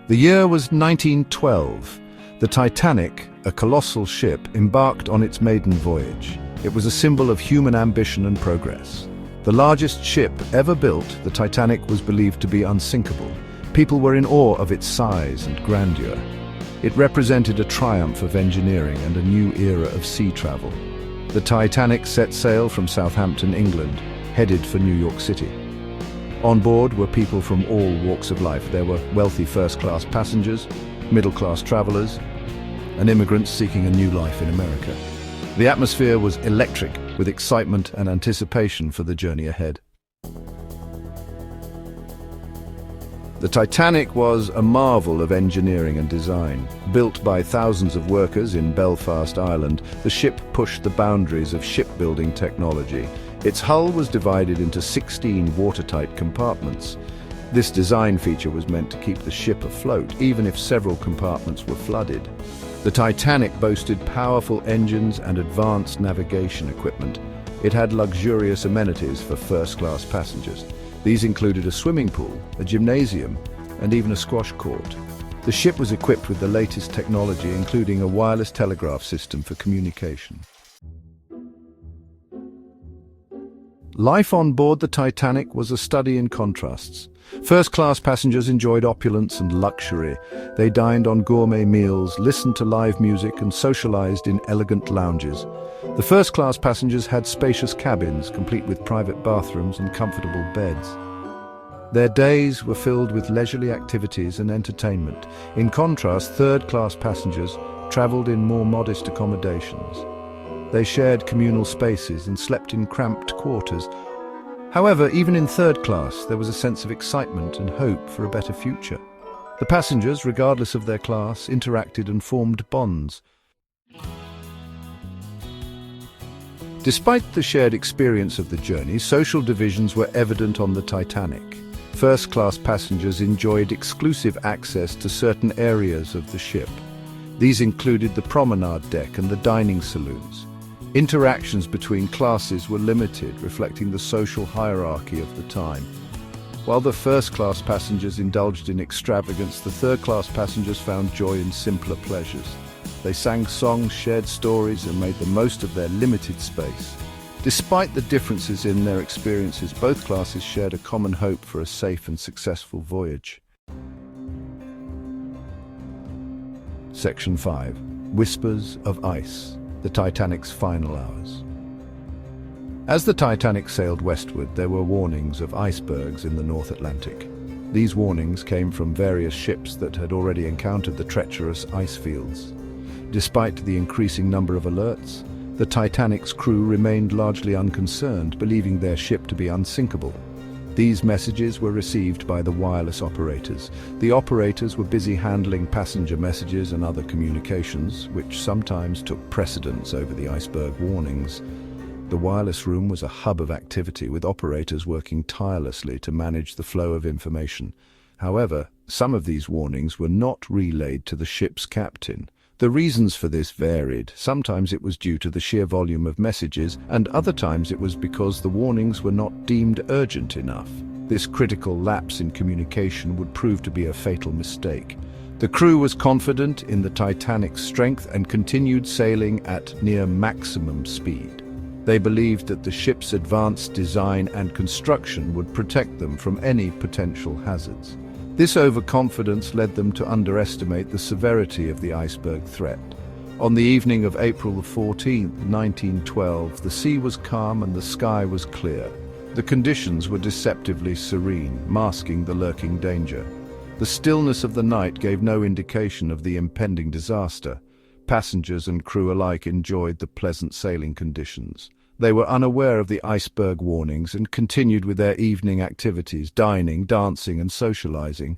The year was 1912. The Titanic, a colossal ship, embarked on its maiden voyage. It was a symbol of human ambition and progress. The largest ship ever built, the Titanic was believed to be unsinkable. People were in awe of its size and grandeur. It represented a triumph of engineering and a new era of sea travel. The Titanic set sail from Southampton, England, headed for New York City. On board were people from all walks of life. There were wealthy first-class passengers, middle-class travelers, and immigrants seeking a new life in America. The atmosphere was electric, with excitement and anticipation for the journey ahead. The Titanic was a marvel of engineering and design. Built by thousands of workers in Belfast, Ireland, the ship pushed the boundaries of shipbuilding technology. Its hull was divided into 16 watertight compartments. This design feature was meant to keep the ship afloat, even if several compartments were flooded. The Titanic boasted powerful engines and advanced navigation equipment. It had luxurious amenities for first-class passengers. These included a swimming pool, a gymnasium, and even a squash court. The ship was equipped with the latest technology, including a wireless telegraph system for communication. Life on board the Titanic was a study in contrasts. First-class passengers enjoyed opulence and luxury. They dined on gourmet meals, listened to live music, and socialized in elegant lounges. The first-class passengers had spacious cabins, complete with private bathrooms and comfortable beds. Their days were filled with leisurely activities and entertainment. In contrast, third-class passengers traveled in more modest accommodations. They shared communal spaces and slept in cramped quarters. However, even in third class, there was a sense of excitement and hope for a better future. The passengers, regardless of their class, interacted and formed bonds. Despite the shared experience of the journey, social divisions were evident on the Titanic. First-class passengers enjoyed exclusive access to certain areas of the ship. These included the promenade deck and the dining saloons. Interactions between classes were limited, reflecting the social hierarchy of the time. While the first-class passengers indulged in extravagance, the third-class passengers found joy in simpler pleasures. They sang songs, shared stories, and made the most of their limited space. Despite the differences in their experiences, both classes shared a common hope for a safe and successful voyage. Section 5. Whispers of Ice. The Titanic's final hours. As the Titanic sailed westward, there were warnings of icebergs in the North Atlantic. These warnings came from various ships that had already encountered the treacherous ice fields. Despite the increasing number of alerts, the Titanic's crew remained largely unconcerned, believing their ship to be unsinkable. These messages were received by the wireless operators. The operators were busy handling passenger messages and other communications, which sometimes took precedence over the iceberg warnings. The wireless room was a hub of activity, with operators working tirelessly to manage the flow of information. However, some of these warnings were not relayed to the ship's captain. The reasons for this varied. Sometimes it was due to the sheer volume of messages, and other times it was because the warnings were not deemed urgent enough. This critical lapse in communication would prove to be a fatal mistake. The crew was confident in the Titanic's strength and continued sailing at near maximum speed. They believed that the ship's advanced design and construction would protect them from any potential hazards. This overconfidence led them to underestimate the severity of the iceberg threat. On the evening of April 14, 1912, the sea was calm and the sky was clear. The conditions were deceptively serene, masking the lurking danger. The stillness of the night gave no indication of the impending disaster. Passengers and crew alike enjoyed the pleasant sailing conditions. They were unaware of the iceberg warnings and continued with their evening activities, dining, dancing, and socializing.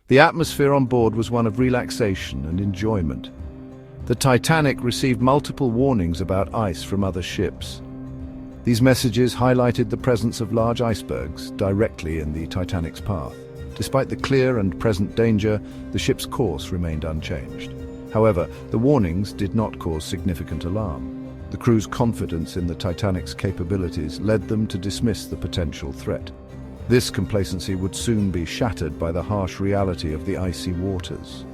The atmosphere on board was one of relaxation and enjoyment. The Titanic received multiple warnings about ice from other ships. These messages highlighted the presence of large icebergs directly in the Titanic's path. Despite the clear and present danger, the ship's course remained unchanged. However, the warnings did not cause significant alarm. The crew's confidence in the Titanic's capabilities led them to dismiss the potential threat. This complacency would soon be shattered by the harsh reality of the icy waters.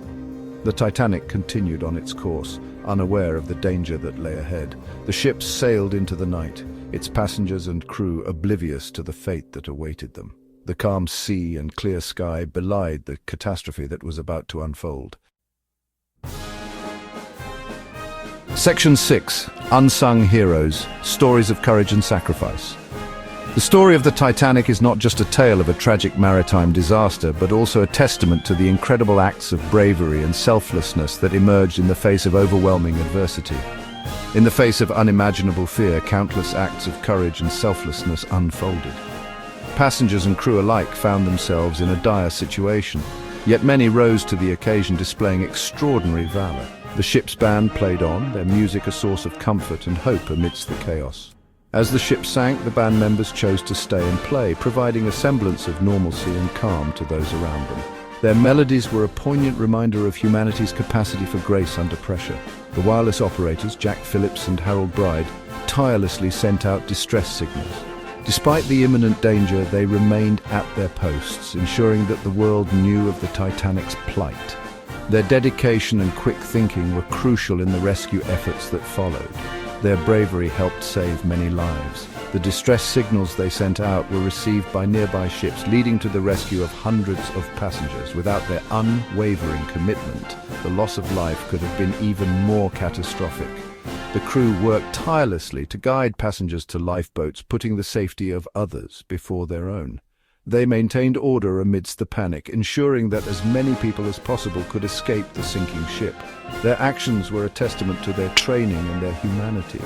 The Titanic continued on its course, unaware of the danger that lay ahead. The ship sailed into the night, its passengers and crew oblivious to the fate that awaited them. The calm sea and clear sky belied the catastrophe that was about to unfold. Section 6. Unsung Heroes, Stories of Courage and Sacrifice. The story of the Titanic is not just a tale of a tragic maritime disaster, but also a testament to the incredible acts of bravery and selflessness that emerged in the face of overwhelming adversity. In the face of unimaginable fear, countless acts of courage and selflessness unfolded. Passengers and crew alike found themselves in a dire situation, yet many rose to the occasion, displaying extraordinary valor. The ship's band played on, their music a source of comfort and hope amidst the chaos. As the ship sank, the band members chose to stay and play, providing a semblance of normalcy and calm to those around them. Their melodies were a poignant reminder of humanity's capacity for grace under pressure. The wireless operators, Jack Phillips and Harold Bride, tirelessly sent out distress signals. Despite the imminent danger, they remained at their posts, ensuring that the world knew of the Titanic's plight. Their dedication and quick thinking were crucial in the rescue efforts that followed. Their bravery helped save many lives. The distress signals they sent out were received by nearby ships, leading to the rescue of hundreds of passengers. Without their unwavering commitment, the loss of life could have been even more catastrophic. The crew worked tirelessly to guide passengers to lifeboats, putting the safety of others before their own. They maintained order amidst the panic, ensuring that as many people as possible could escape the sinking ship. Their actions were a testament to their training and their humanity.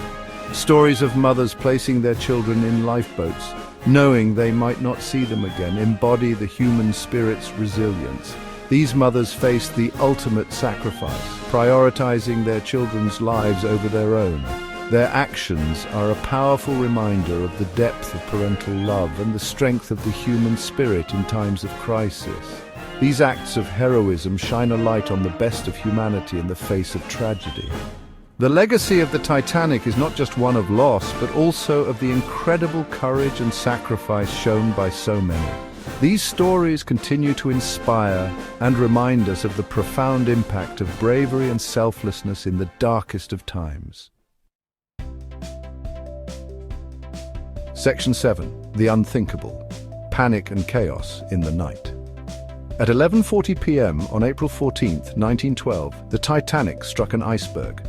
Stories of mothers placing their children in lifeboats, knowing they might not see them again, embody the human spirit's resilience. These mothers faced the ultimate sacrifice, prioritizing their children's lives over their own. Their actions are a powerful reminder of the depth of parental love and the strength of the human spirit in times of crisis. These acts of heroism shine a light on the best of humanity in the face of tragedy. The legacy of the Titanic is not just one of loss, but also of the incredible courage and sacrifice shown by so many. These stories continue to inspire and remind us of the profound impact of bravery and selflessness in the darkest of times. Section 7. The Unthinkable. Panic and Chaos in the Night. At 11:40 p.m. on April 14, 1912, the Titanic struck an iceberg.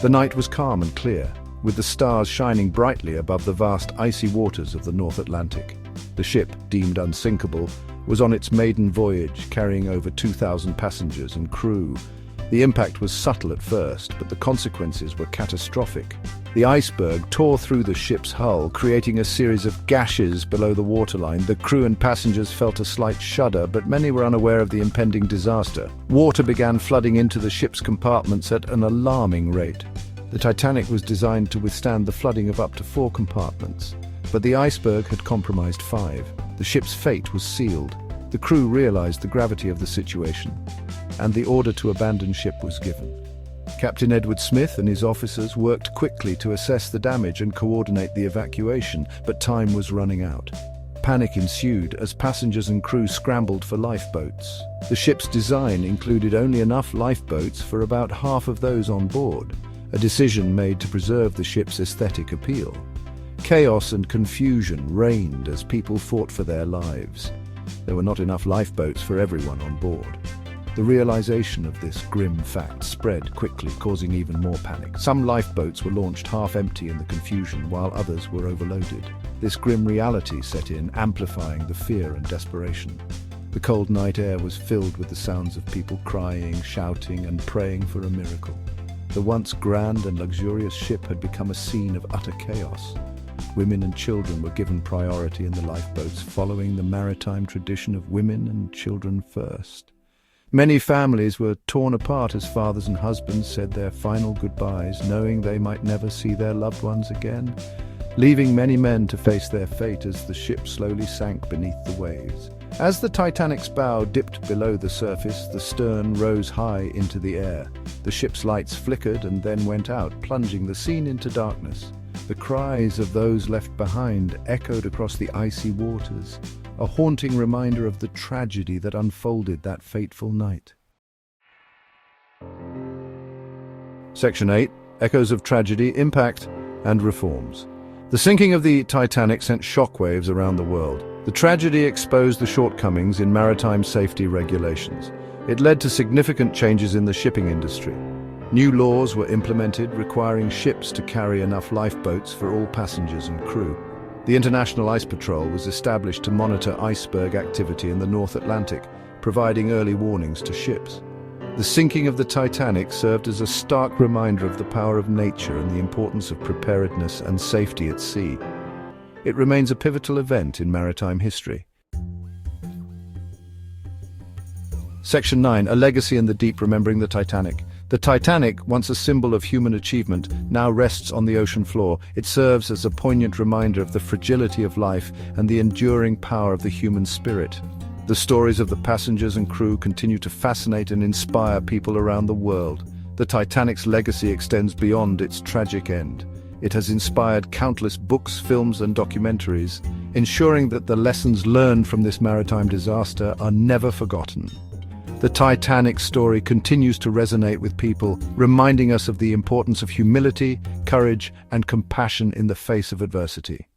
The night was calm and clear, with the stars shining brightly above the vast icy waters of the North Atlantic. The ship, deemed unsinkable, was on its maiden voyage, carrying over 2,000 passengers and crew. The impact was subtle at first, but the consequences were catastrophic. The iceberg tore through the ship's hull, creating a series of gashes below the waterline. The crew and passengers felt a slight shudder, but many were unaware of the impending disaster. Water began flooding into the ship's compartments at an alarming rate. The Titanic was designed to withstand the flooding of up to 4 compartments, but the iceberg had compromised 5. The ship's fate was sealed. The crew realized the gravity of the situation, and the order to abandon ship was given. Captain Edward Smith and his officers worked quickly to assess the damage and coordinate the evacuation, but time was running out. Panic ensued as passengers and crew scrambled for lifeboats. The ship's design included only enough lifeboats for about half of those on board, a decision made to preserve the ship's aesthetic appeal. Chaos and confusion reigned as people fought for their lives. There were not enough lifeboats for everyone on board. The realization of this grim fact spread quickly, causing even more panic. Some lifeboats were launched half empty in the confusion, while others were overloaded. This grim reality set in, amplifying the fear and desperation. The cold night air was filled with the sounds of people crying, shouting, and praying for a miracle. The once grand and luxurious ship had become a scene of utter chaos. Women and children were given priority in the lifeboats, following the maritime tradition of women and children first. Many families were torn apart as fathers and husbands said their final goodbyes, knowing they might never see their loved ones again, leaving many men to face their fate as the ship slowly sank beneath the waves. As the Titanic's bow dipped below the surface, the stern rose high into the air. The ship's lights flickered and then went out, plunging the scene into darkness. The cries of those left behind echoed across the icy waters. a haunting reminder of the tragedy that unfolded that fateful night. Section 8. Echoes of Tragedy, Impact, and Reforms. The sinking of the Titanic sent shockwaves around the world. The tragedy exposed the shortcomings in maritime safety regulations. It led to significant changes in the shipping industry. New laws were implemented requiring ships to carry enough lifeboats for all passengers and crew. The International Ice Patrol was established to monitor iceberg activity in the North Atlantic, providing early warnings to ships. The sinking of the Titanic served as a stark reminder of the power of nature and the importance of preparedness and safety at sea. It remains a pivotal event in maritime history. Section 9. A Legacy in the Deep, Remembering the Titanic. The Titanic, once a symbol of human achievement, now rests on the ocean floor. It serves as a poignant reminder of the fragility of life and the enduring power of the human spirit. The stories of the passengers and crew continue to fascinate and inspire people around the world. The Titanic's legacy extends beyond its tragic end. It has inspired countless books, films, and documentaries, ensuring that the lessons learned from this maritime disaster are never forgotten. The Titanic story continues to resonate with people, reminding us of the importance of humility, courage, and compassion in the face of adversity.